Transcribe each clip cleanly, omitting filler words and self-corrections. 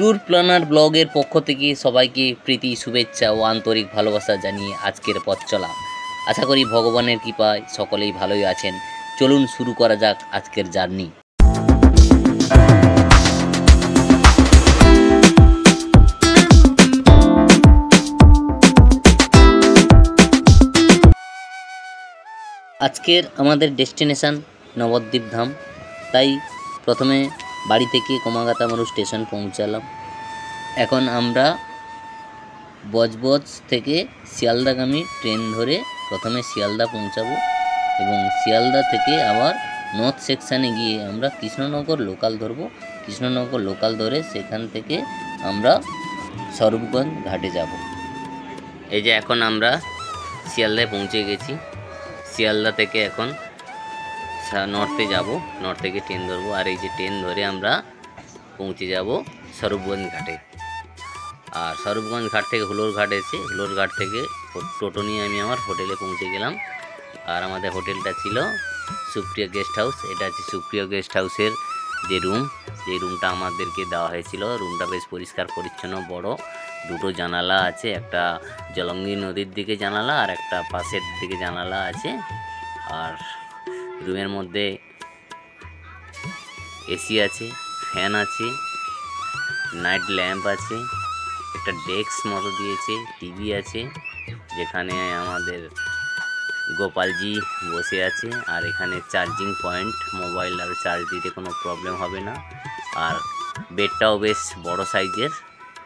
Tour planner ব্লগের পক্ষ থেকে সবাইকে প্রীতি শুভেচ্ছা ও আন্তরিক ভালোবাসা জানিয়ে আজকের পথ চলা। আশা করি ভগবানের কৃপায় সকলেই ভালোই আছেন। চলুন শুরু করা যাক আজকের জার্নি। আজকের আমাদের ডেস্টিনেশন নবদ্বীপ ধাম। তাই প্রথমে বাড়ি থেকে কমাগাতামারু স্টেশন পৌঁছালাম। এখন আমরা বজবজ থেকে শিয়ালদাগামী ট্রেন ধরে প্রথমে শিয়ালদা পৌঁছাবো এবং শিয়ালদা থেকে আবার নর্থ সেকশানে গিয়ে আমরা কৃষ্ণনগর লোকাল ধরবো। কৃষ্ণনগর লোকাল ধরে সেখান থেকে আমরা স্বরূপগঞ্জ ঘাটে যাব। এই যে এখন আমরা শিয়ালদায় পৌঁছে গেছি। শিয়ালদা থেকে এখন নর্থে যাব, নর্থ থেকে ট্রেন ধরবো। আর এই যে ট্রেন ধরে আমরা পৌঁছে যাব স্বরূপগঞ্জ ঘাটে। আর স্বরূপগঞ্জ ঘাট থেকে হুলোর ঘাট এসে হুলোর ঘাট থেকে টোটো নিয়ে আমি আমার হোটেলে পৌঁছে গেলাম। আর আমাদের হোটেলটা ছিল সুপ্রিয়া গেস্ট হাউস। এটা হচ্ছে সুপ্রিয়া গেস্ট হাউসের যে রুমটা আমাদেরকে দেওয়া হয়েছিল। রুমটা বেশ পরিষ্কার পরিচ্ছন্ন, বড়, দুটো জানালা আছে, একটা জলঙ্গি নদীর দিকে জানালা আর একটা পাশের দিকে জানালা আছে। আর রুমের মধ্যে এসি আছে, ফ্যান আছে, নাইট ল্যাম্প আছে, একটা ডেস্ক মতো দিয়েছে, টিভি আছে যেখানে আমাদের গোপালজি বসে আছে। আর এখানে চার্জিং পয়েন্ট, মোবাইল আর চার্জ দিতে কোনো প্রবলেম হবে না। আর বেডটাও বেশ বড় সাইজের,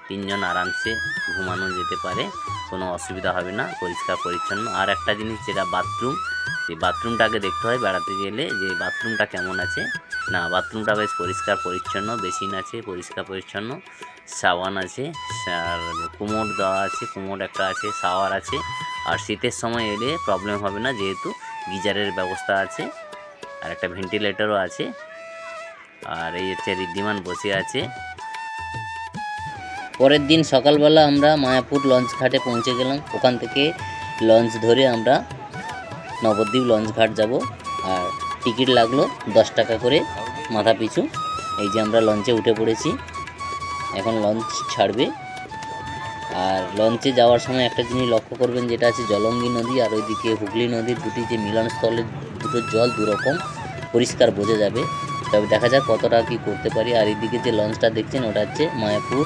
তিনজন আরামসে ঘুমানো যেতে পারে, কোনো অসুবিধা হবে না, পরিষ্কার পরিচ্ছন্ন। আর একটা জিনিস যেটা বাথরুম, এই বাথরুমটাকে দেখতে হয় বেড়াতে গেলে যে বাথরুমটা কেমন আছে। না, বাথরুমটা বেশ পরিষ্কার পরিচ্ছন্ন, বেসিন আছে পরিষ্কার পরিচ্ছন্ন, সাবান আছে, আর কুমোড দেওয়া আছে, কুমোড একটা আছে, শাওয়ার আছে। আর শীতের সময় এলে প্রবলেম হবে না যেহেতু গিজারের ব্যবস্থা আছে আর একটা ভেন্টিলেটরও আছে। আর এই হচ্ছে ঋদ্ধিমান বসে আছে। পরের দিন সকালবেলা আমরা মায়াপুর লঞ্চ ঘাটে পৌঁছে গেলাম। ওখান থেকে লঞ্চ ধরে আমরা নবদ্বীপ লঞ্চ ঘাট যাব। আর টিকিট লাগলো 10 টাকা করে মাথা পিছু। এই যে আমরা লঞ্চে উঠে পড়েছি, এখন লঞ্চ ছাড়বে। আর লঞ্চে যাওয়ার সময় একটা জিনিস লক্ষ্য করবেন, যেটা আছে জলঙ্গি নদী আর ওইদিকে হুগলি নদীর দুটি যে মিলনস্থলের দুটো জল দুরকম পরিষ্কার বোঝা যাবে। তবে দেখা যাক কতটা কি করতে পারি। আর এইদিকে যে লঞ্চটা দেখছেন ওটা হচ্ছে মায়াপুর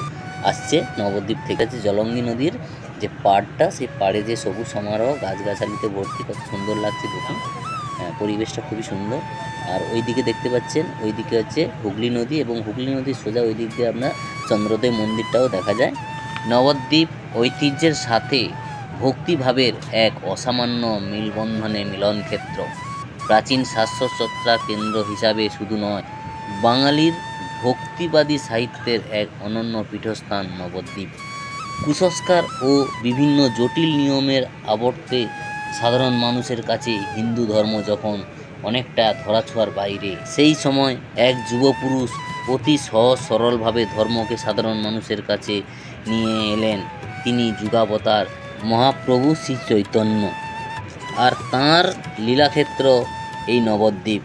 আসছে নবদ্বীপ থেকে। আছে জলঙ্গি নদীর যে পাড়টা, সেই পাড়ে যে সবুজ সমারোহ, গাছগাছালিতে ভর্তি, কত সুন্দর লাগছে দেখুন। পরিবেশটা খুবই সুন্দর। আর ওই দিকে দেখতে পাচ্ছেন, ওই দিকে হচ্ছে হুগলি নদী এবং হুগলি নদীর সোজা ওই দিক দিয়ে আপনার চন্দ্রোদয় মন্দিরটাও দেখা যায়। নবদ্বীপ ঐতিহ্যের সাথে ভক্তিভাবের এক অসামান্য মিলবন্ধনে মিলনক্ষেত্র। প্রাচীন শাস্ত্রচর্চা কেন্দ্র হিসাবে শুধু নয়, বাঙালির ভক্তিবাদী সাহিত্যের এক অনন্য পীঠস্থান নবদ্বীপ। কুসংস্কার ও বিভিন্ন জটিল নিয়মের আবর্তে সাধারণ মানুষের কাছে হিন্দু ধর্ম যখন অনেকটা ধরাছোঁয়ার বাইরে, সেই সময় এক যুবপুরুষ অতি সহজ সরলভাবে ধর্মকে সাধারণ মানুষের কাছে নিয়ে এলেন। তিনি যুগাবতার মহাপ্রভু শ্রী চৈতন্য। আর তাঁর লীলাক্ষেত্র এই নবদ্বীপ।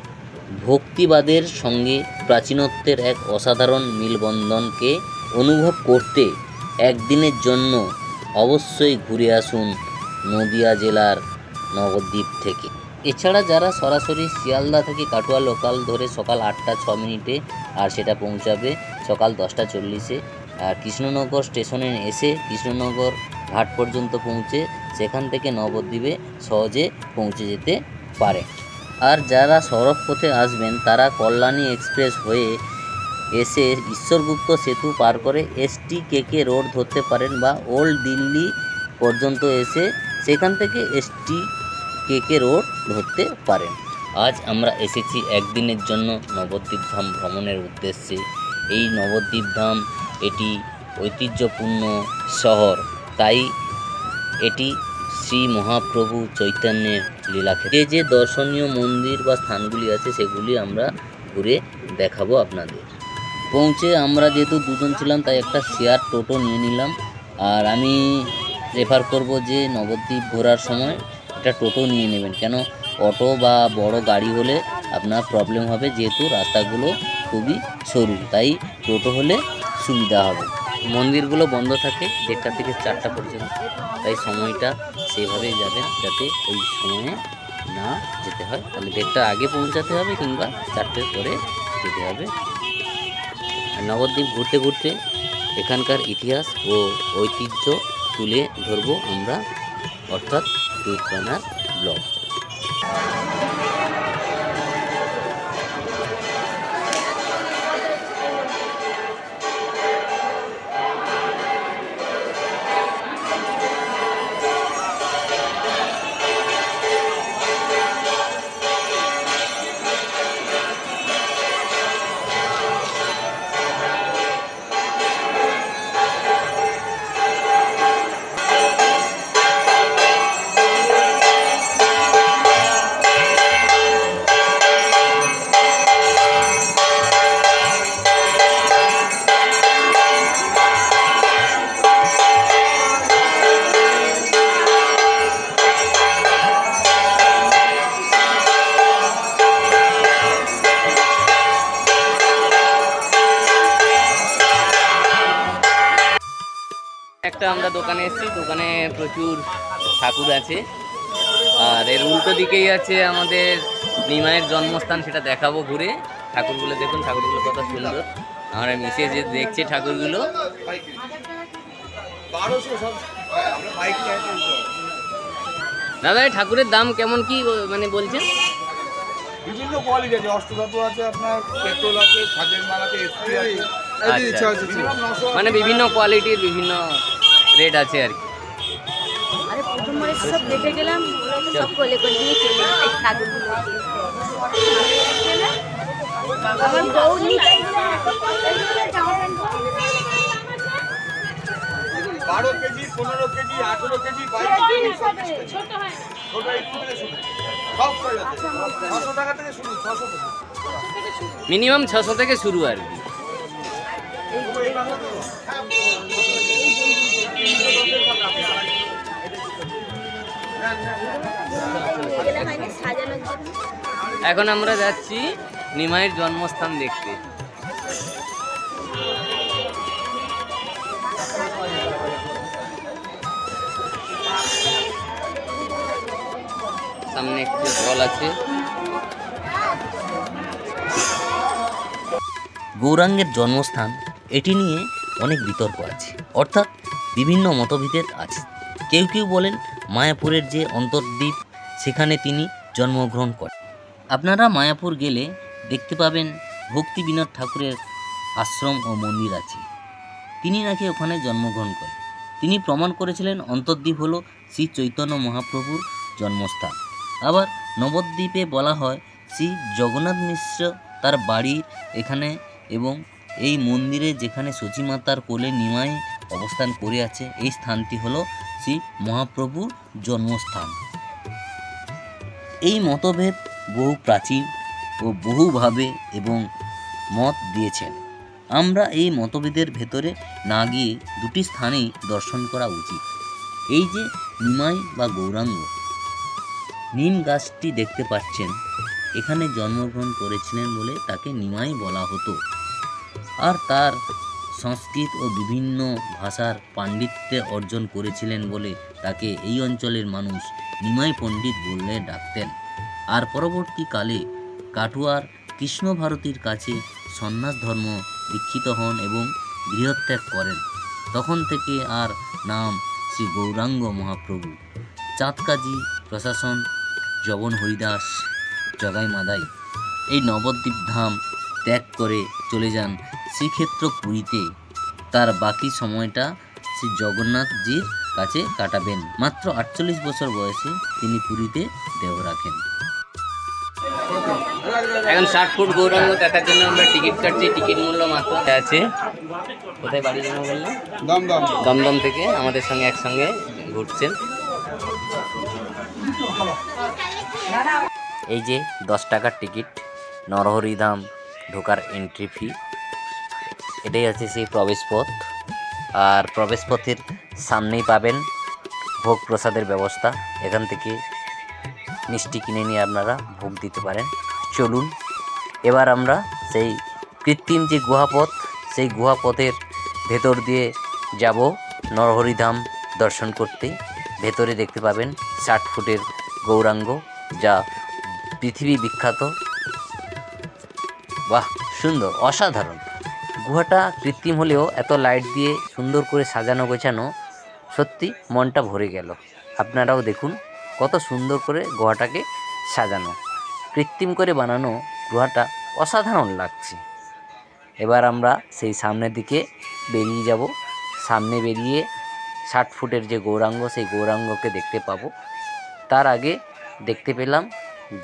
ভক্তিবাদের সঙ্গে প্রাচীনত্বের এক অসাধারণ মিলবন্ধনকে অনুভব করতে একদিনের জন্য অবশ্যই ঘুরে আসুন নদিয়া জেলার নবদ্বীপ থেকে। এছাড়া যারা সরাসরি শিয়ালদা থেকে কাটোয়া লোকাল ধরে সকাল 8টা 6 মিনিটে, আর সেটা পৌঁছাবে সকাল 10টা 40-এ। আর কৃষ্ণনগর স্টেশনে এসে কৃষ্ণনগর ঘাট পর্যন্ত পৌঁছে সেখান থেকে নবদ্বীপে সহজে পৌঁছে যেতে পারে। আর যারা সড়ক পথে আসবেন তারা কল্যাণী এক্সপ্রেস হয়ে এসে ঈশ্বরগুপ্ত সেতু পার করে STKK রোড ধরতে পারেন, বা ওল্ড দিল্লি পর্যন্ত এসে সেখান থেকে STKK রোড ধরতে পারেন। আজ আমরা এসেছি একদিনের জন্য নবদ্বীপ ধাম ভ্রমণের উদ্দেশ্যে। এই নবদ্বীপ ধাম এটি ঐতিহ্যপূর্ণ শহর, তাই এটি শ্রী মহাপ্রভু চৈতন্যের লীলাক্ষেত্র। যে দর্শনীয় মন্দির বা স্থানগুলি আছে সেগুলি আমরা ঘুরে দেখাবো আপনাদের। পৌঁছে আমরা যেহেতু দুজন ছিলাম তাই একটা শেয়ার টোটো নিয়ে নিলাম। আর আমি রেফার করব যে নবদ্বীপ ঘোরার সময় একটা টোটো নিয়ে নেবেন, কেন অটো বা বড় গাড়ি হলে আপনার প্রবলেম হবে, যেহেতু রাস্তাগুলো খুবই সরু। তাই টোটো হলে সুবিধা হবে। মন্দিরগুলো বন্ধ থাকে 1:30 থেকে 4টা পর্যন্ত, তাই সময়টা সেভাবেই যাবেন যাতে ওই সময়ে না যেতে হয়। তাহলে 1:30টার আগে পৌঁছাতে হবে কিংবা 4টের পরে যেতে হবে। আর নবদ্বীপ ঘুরতে ঘুরতে এখানকার ইতিহাস ও ঐতিহ্য তুলে ধরবো আমরা, অর্থাৎ ট্যুর প্ল্যানার ব্লগ। একটা আমরা দোকানে এসেছি, দোকানে প্রচুর ঠাকুর আছে, আর এর উল্টো দিকেই আছে আমাদের নিমাইয়ের জন্মস্থান, সেটা দেখাবো ঘুরে। ঠাকুরগুলো দেখুন, ঠাকুরগুলো কত সুন্দর। আমরা মিশে যে দেখছি ঠাকুরগুলো। দাদা এই ঠাকুরের দাম কেমন কি মানে বলছেন? বিভিন্ন কোয়ালিটি আছে, অষ্টধাতু আছে, আপনার পেট্রোল আছে, ছাদের মাল আছে, এসপি আছে। আচ্ছা, মানে বিভিন্ন কোয়ালিটির বিভিন্ন রেট আছে আর কি। আরে প্রথমবার সব দেখে গেলাম, সব কোলে করে নিয়ে চলে এই ঠাকুরগুলো। আমার বউ নিতে 12 কেজি, 15 কেজি, 18 কেজি, 22 কেজি, ছোট হয়, ছোট একটু থেকে শুরু, সব সাইজ আছে। 600 টাকা থেকে শুরু, 600 থেকে মিনিমাম 600 থেকে শুরু আর কি। এখন আমরা যাচ্ছি নিমাইয়ের জন্মস্থান দেখতে। সামনে একটি জল আছে। গৌরাঙ্গের জন্মস্থান, এটি নিয়ে অনেক বিতর্ক আছে, অর্থাৎ বিভিন্ন মতভেদ আছে। কেউ কেউ বলেন মায়াপুরের যে অন্তর্দ্বীপ, সেখানে তিনি জন্মগ্রহণ করেন। আপনারা মায়াপুর গেলে দেখতে পাবেন ভক্তি বিনোদ ঠাকুরের আশ্রম ও মন্দির আছে। তিনি নাকি ওখানে জন্মগ্রহণ করেন। তিনি প্রমাণ করেছিলেন অন্তর্দ্বীপ হলো শ্রী চৈতন্য মহাপ্রভুর জন্মস্থান। আবার নবদ্বীপে বলা হয় শ্রী জগন্নাথ মিশ্র তার বাড়ির এখানে, এবং এই মন্দিরে যেখানে সচিমাতার কোলে নিমাই অবস্থান করে আছে, এই স্থানটি হলো শ্রী মহাপ্রভুর জন্মস্থান। এই মতভেদ বহু প্রাচীন ও বহুভাবে এবং মত দিয়েছেন। আমরা এই মতভেদের ভেতরে না গিয়ে দুটি স্থানেই দর্শন করা উচিত। এই যে নিমাই বা গৌরাঙ্গ, নিম গাছটি দেখতে পাচ্ছেন, এখানে জন্মগ্রহণ করেছিলেন বলে তাকে নিমাই বলা হতো। আর তার সংস্কৃত ও বিভিন্ন ভাষার পাণ্ডিত্যে অর্জন করেছিলেন বলে তাকে এই অঞ্চলের মানুষ নিমাই পণ্ডিত বললে ডাকতেন। আর পরবর্তীকালে কাটুয়ার কৃষ্ণ ভারতীর কাছে সন্ন্যাস ধর্ম দীক্ষিত হন এবং গৃহত্যাগ করেন। তখন থেকে আর নাম শ্রী গৌরাঙ্গ মহাপ্রভু। চাঁদকাজি প্রশাসন জবন হরিদাস জগাই মাদাই এই নবদ্বীপ ধাম ত্যাগ করে চলে যান শ্রীক্ষেত্র পুরীতে। তার বাকি সময়টা শ্রী জগন্নাথজির কাছে কাটাবেন। মাত্র 48 বছর বয়সে তিনি পুরীতে দেহ রাখেন। এখন 60 ফুট গৌরাঙ্গ দেখার জন্য আমরা টিকিট কাটছি। টিকিট মূল্য মাত্র আছে। কোথায় বাড়ি যেন বললেন? দমদম থেকে আমাদের সঙ্গে একসঙ্গে ঘুরছেন। এই যে 10 টাকার টিকিট, নরহরিধাম ঢোকার এন্ট্রি ফি। এটাই আছে সেই প্রবেশ পথ। আর প্রবেশ পথের সামনেই পাবেন ভোগ প্রসাদের ব্যবস্থা। এখান থেকে মিষ্টি কিনে নিয়ে আপনারা ভোগ দিতে পারেন। চলুন এবার আমরা সেই কৃত্রিম যে গুহাপথ, সেই গুহাপথের ভেতর দিয়ে যাব নরহরিধাম দর্শন করতে। ভেতরে দেখতে পাবেন 60 ফুটের গৌরাঙ্গ, যা পৃথিবী বিখ্যাত। বাহ, সুন্দর, অসাধারণ। গুহাটা কৃত্রিম হলেও এত লাইট দিয়ে সুন্দর করে সাজানো গোছানো, সত্যি মনটা ভরে গেল। আপনারাও দেখুন কত সুন্দর করে গুহাটাকে সাজানো, কৃত্রিম করে বানানো গুহাটা অসাধারণ লাগছে। এবার আমরা সেই সামনের দিকে বেরিয়ে যাব। সামনে বেরিয়ে 60 ফুটের যে গৌরাঙ্গ, সেই গৌরাঙ্গকে দেখতে পাবো। তার আগে দেখতে পেলাম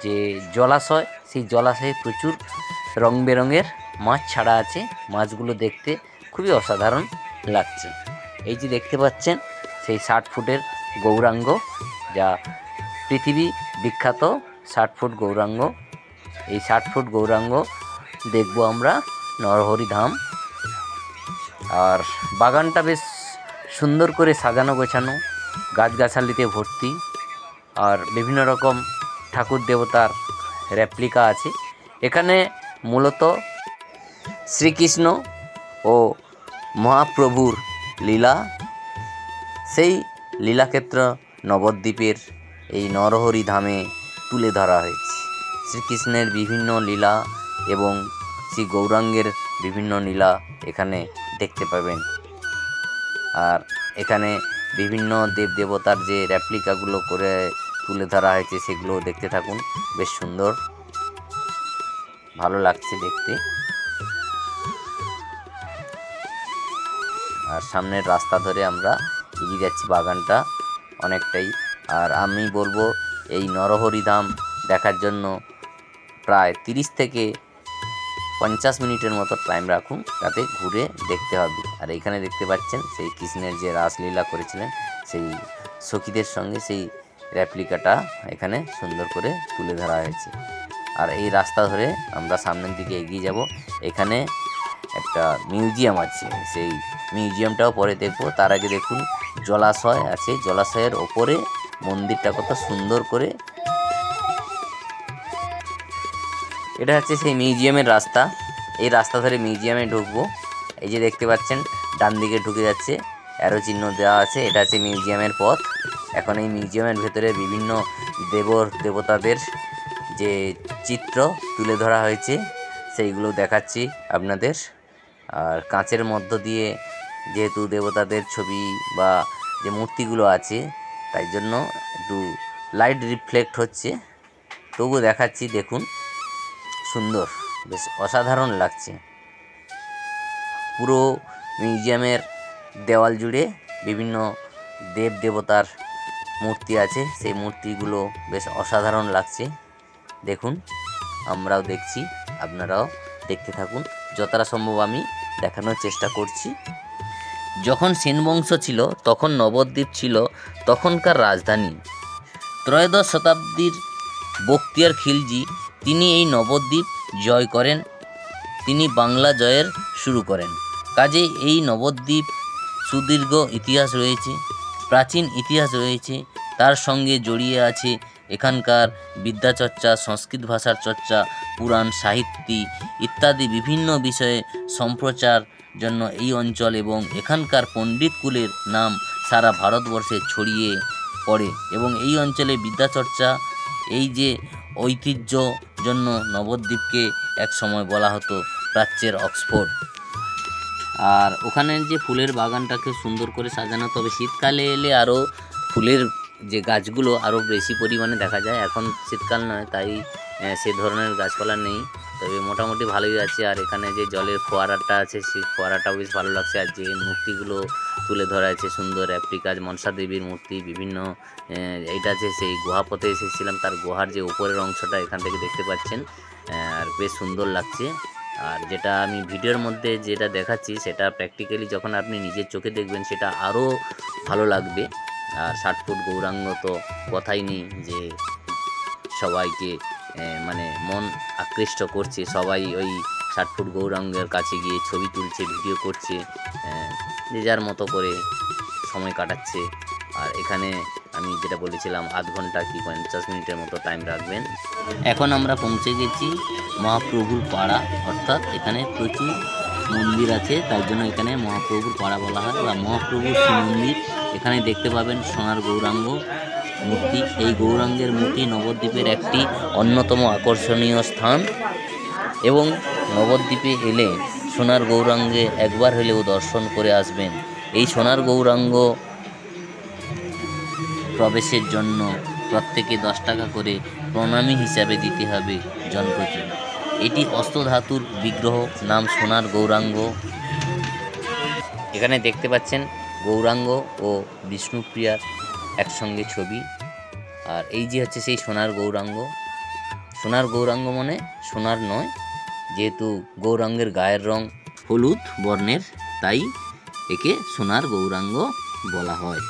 যে জলাশয়, সেই জলাশয়ে প্রচুর রং বেরঙের মাছ ছাড়া আছে। মাছগুলো দেখতে খুবই অসাধারণ লাগছে। এই যে দেখতে পাচ্ছেন সেই 60 ফুটের গৌরাঙ্গ, যা পৃথিবী বিখ্যাত 60 ফুট গৌরাঙ্গ। এই 60 ফুট গৌরাঙ্গ দেখব আমরা নরহরিধাম। আর বাগানটা বেশ সুন্দর করে সাজানো গোছানো, গাছগাছালিতে ভর্তি, আর বিভিন্ন রকম ঠাকুর দেবতার রেপ্লিকা আছে। এখানে মূলত শ্রীকৃষ্ণ ও মহাপ্রভুর লীলা, সেই লীলাক্ষেত্র নবদ্বীপের এই নরহরিধামে তুলে ধরা হয়েছে। শ্রীকৃষ্ণের বিভিন্ন লীলা এবং শ্রী গৌরাঙ্গের বিভিন্ন লীলা এখানে দেখতে পাবেন। আর এখানে বিভিন্ন দেবদেবতার যে রেপ্লিকাগুলো করে তুলে ধরা হয়েছে, সেগুলো দেখতে থাকুন। বেশ সুন্দর, ভালো লাগছে দেখতে। আর সামনের রাস্তা ধরে আমরা এগিয়ে যাচ্ছি। বাগানটা অনেকটাই। আর আমি বলবো এই নরহরিধাম দেখার জন্য প্রায় 30 থেকে 50 মিনিটের মতো টাইম রাখুন, তাতে ঘুরে দেখতে হবে। আর এখানে দেখতে পাচ্ছেন সেই কৃষ্ণের যে রাসলীলা করেছিলেন, সেই সখীদের সঙ্গে সেই রেপ্লিকাটা এখানে সুন্দর করে তুলে ধরা হয়েছে। আর এই রাস্তা ধরে আমরা সামনের দিকে এগিয়ে যাব। এখানে একটা মিউজিয়াম আছে, সেই মিউজিয়ামটাও পরে দেখব। তার আগে দেখুন জলাশয় আছে, জলাশয়ের ওপরে মন্দিরটা কত সুন্দর করে। এটা হচ্ছে সেই মিউজিয়ামের রাস্তা। এই রাস্তা ধরে মিউজিয়ামে ঢুকবো। এই যে দেখতে পাচ্ছেন ডান দিকে ঢুকে যাচ্ছে, অ্যারো চিহ্ন দেওয়া আছে, এটা হচ্ছে মিউজিয়ামের পথ। এখন এই মিউজিয়ামের ভেতরে বিভিন্ন দেবতাদের যে চিত্র তুলে ধরা হয়েছে, সেইগুলো দেখাচ্ছি আপনাদের। আর কাঁচের মধ্য দিয়ে যেহেতু দেবতাদের ছবি বা যে মূর্তিগুলো আছে, তাই জন্য একটু লাইট রিফ্লেক্ট হচ্ছে, তবু দেখাচ্ছি। দেখুন, সুন্দর, বেশ অসাধারণ লাগছে। পুরো মিউজিয়ামের দেওয়াল জুড়ে বিভিন্ন দেব দেবতার মূর্তি আছে, সেই মূর্তিগুলো বেশ অসাধারণ লাগছে। দেখুন, আমরাও দেখছি, আপনারাও দেখতে থাকুন। যতটা সম্ভব আমি দেখানোর চেষ্টা করছি। যখন সেন বংশ ছিল, তখন নবদ্বীপ ছিল তখনকার রাজধানী। ত্রয়োদশ শতাব্দীর বখতিয়ার খিলজি তিনি এই নবদ্বীপ জয় করেন, তিনি বাংলা জয়ের শুরু করেন। কাজে এই নবদ্বীপ সুদীর্ঘ ইতিহাস রয়েছে, প্রাচীন ইতিহাস রয়েছে। তার সঙ্গে জড়িয়ে আছে এখানকার বিদ্যাচর্চা, সংস্কৃত ভাষার চর্চা, পুরাণ সাহিত্য ইত্যাদি বিভিন্ন বিষয়ে সম্প্রচার জন্য এই অঞ্চল এবং এখানকার পণ্ডিতকুলের নাম সারা ভারতবর্ষে ছড়িয়ে পড়ে। এবং এই অঞ্চলে বিদ্যাচর্চা, এই যে ঐতিহ্য জন্য নবদ্বীপকে এক সময় বলা হতো প্রাচ্যের অক্সফোর্ড। আর ওখানের যে ফুলের বাগানটাকে সুন্দর করে সাজানো, তবে শীতকালে এলে আরও ফুলের যে গাছগুলো আরও বেশি পরিমাণে দেখা যায়। এখন শীতকাল নয়, তাই সে ধরনের গাছপালা নেই, তবে মোটামুটি ভালোই আছে। আর এখানে যে জলের ফোয়ারাটা আছে, সেই ফোয়ারাটাও বেশ ভালো লাগছে। আর যে মূর্তিগুলো তুলে ধরা আছে সুন্দর রেপ্লিকা, মনসা দেবীর মূর্তি বিভিন্ন, এইটা যে সেই গুহাপথে এসেছিলাম, তার গুহার যে উপরের অংশটা এখান থেকে দেখতে পাচ্ছেন, আর বেশ সুন্দর লাগছে। আর যেটা আমি ভিডিওর মধ্যে যেটা দেখাচ্ছি, সেটা প্র্যাকটিক্যালি যখন আপনি নিজের চোখে দেখবেন, সেটা আরও ভালো লাগবে। আর 60 ফুট গৌরাঙ্গ তো কথাই নেই, যে সবাইকে মানে মন আকৃষ্ট করছে। সবাই ওই 60 ফুট গৌরাঙ্গের কাছে গিয়ে ছবি তুলছে, ভিডিও করছে, যে যার মতো করে সময় কাটাচ্ছে। আর এখানে আমি যেটা বলেছিলাম, আধ ঘন্টা কি 50 মিনিটের মতো টাইম রাখবেন। এখন আমরা পৌঁছে গেছি মহাপ্রভুর পাড়া, অর্থাৎ এখানে প্রচুর মন্দির আছে, তাই জন্য এখানে মহাপ্রভুর পাড়া বলা হয় বা মহাপ্রভুর শ্রী মন্দির। এখানে দেখতে পাবেন সোনার গৌরাঙ্গ মূর্তি। এই গৌরাঙ্গের মূর্তি নবদ্বীপের একটি অন্যতম আকর্ষণীয় স্থান এবং নবদ্বীপে এলে সোনার গৌরাঙ্গে একবার হলেও দর্শন করে আসবেন। এই সোনার গৌরাঙ্গ প্রবেশের জন্য প্রত্যেকে 10 টাকা করে প্রণামী হিসাবে দিতে হবে জনপ্রতি। এটি অষ্টধাতুর বিগ্রহ, নাম সোনার গৌরাঙ্গ। এখানে দেখতে পাচ্ছেন গৌরাঙ্গ ও বিষ্ণুপ্রিয়ার একসঙ্গে ছবি। আর এই যে হচ্ছে সেই সোনার গৌরাঙ্গ। সোনার গৌরাঙ্গ মানে সোনার নয়, যেহেতু গৌরাঙ্গের গায়ের রং হলুদ বর্ণের, তাই একে সোনার গৌরাঙ্গ বলা হয়।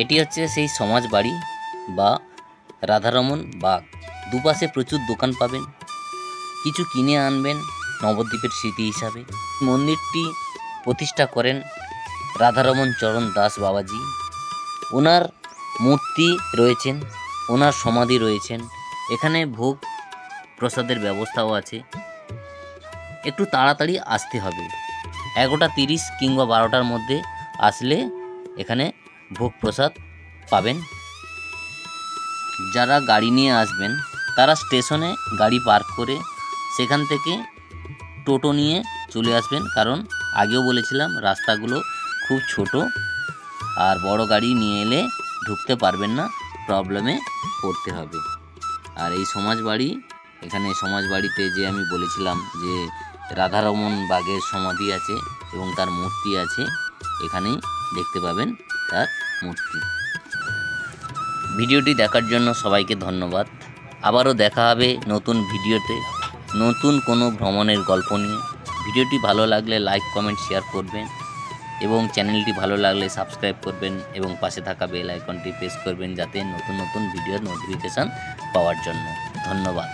এটি হচ্ছে সেই সমাজ বাড়ি বা রাধারমন বাগ। দুপাশে প্রচুর দোকান পাবেন, কিছু কিনে আনবেন নবদ্বীপের স্মৃতি হিসাবে। মন্দিরটি প্রতিষ্ঠা করেন রাধারমন চরণ দাস বাবাজি। ওনার মূর্তি রয়েছেন, ওনার সমাধি রয়েছেন। এখানে ভোগ প্রসাদের ব্যবস্থাও আছে। একটু তাড়াতাড়ি আসতে হবে, 11:30 কিংবা 12টার মধ্যে আসলে এখানে ভোগ প্রসাদ পাবেন। যারা গাড়ি নিয়ে আসবেন তারা স্টেশনে গাড়ি পার্ক করে সেখান থেকে টোটো নিয়ে চলে আসবেন, কারণ আগেও বলেছিলাম রাস্তাগুলো খুব ছোট আর বড় গাড়ি নিয়ে এলে ঢুকতে পারবেন না, প্রবলেমে পড়তে হবে। আর এই সমাজবাড়ি, এখানে সমাজবাড়িতে যে আমি বলেছিলাম যে রাধারমন বাগের সমাধি আছে এবং তার মূর্তি আছে, এখানেই দেখতে পাবেন তার মূর্তি। ভিডিওটি দেখার জন্য সবাইকে ধন্যবাদ। আবারও দেখা হবে নতুন ভিডিওতে, নতুন কোনো ভ্রমণের গল্প নিয়ে। ভিডিওটি ভালো লাগলে লাইক, কমেন্ট, শেয়ার করবেন এবং চ্যানেলটি ভালো লাগলে সাবস্ক্রাইব করবেন এবং পাশে থাকা বেল আইকনটি প্রেস করবেন যাতে নতুন নতুন ভিডিওর নোটিফিকেশান পাওয়ার জন্য। ধন্যবাদ।